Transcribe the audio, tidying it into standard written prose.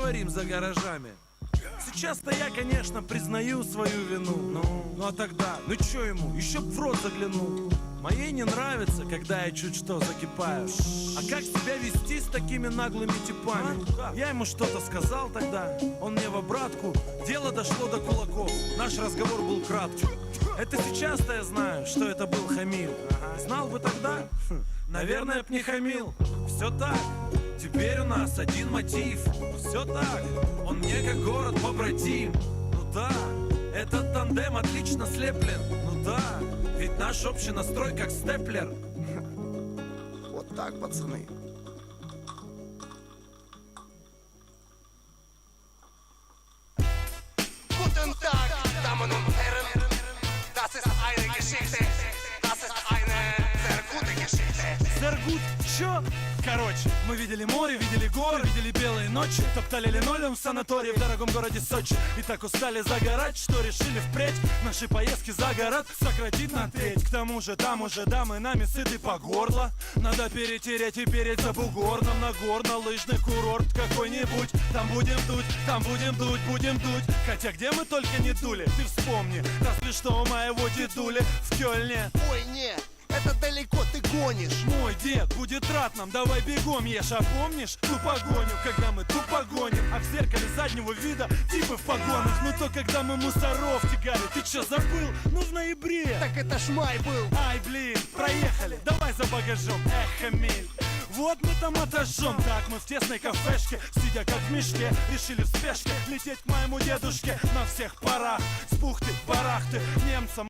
говорим за гаражами. Сейчас-то я, конечно, признаю свою вину. Ну а тогда, ну чё ему, еще б в рот заглянул. Моей не нравится, когда я чуть что закипаю. А как себя вести с такими наглыми типами? Я ему что-то сказал тогда, он мне в обратку. Дело дошло до кулаков, наш разговор был краткий. Это сейчас-то я знаю, что это был хамил. Знал бы тогда, наверное, б не хамил. Все так, теперь у нас один мотив. Все так, он мне как город побратим. Ну да, этот тандем отлично слеплен. Ну да, ведь наш общий настрой как степлер. Вот так, пацаны. Guten Tag, Damen und Herren. Das ist eine Geschichte. Das ist eine sehr gute Geschichte. Зергут, чё? Короче, мы видели море, видели горы, видели белые ночи, топтали линолеум в санатории в дорогом городе Сочи. И так устали загорать, что решили впредь наши поездки за город сократить на треть. К тому же там уже дамы нами сыты по горло. Надо перетереть и переть за бугор. Нам на горно-лыжный курорт какой-нибудь. Там будем дуть, будем дуть. Хотя где мы только не дули, ты вспомни. Разве что у моего дедули в Кёльне. Ой, нет, это далеко ты гонишь. Мой дед будет рад нам, давай бегом ешь. А помнишь ту погоню, когда мы тупо гоним, а в зеркале заднего вида типы в погонах. Ну то, когда мы мусоров тягали, ты чё забыл? Ну в ноябре. Так это ж май был. Ай, блин, проехали, давай за багажом. Эх, Эмиль, вот мы там отожжем. Так мы в тесной кафешке, сидя как в мешке, решили в спешке лететь к моему дедушке на всех парах. С бухты, барахты, немцам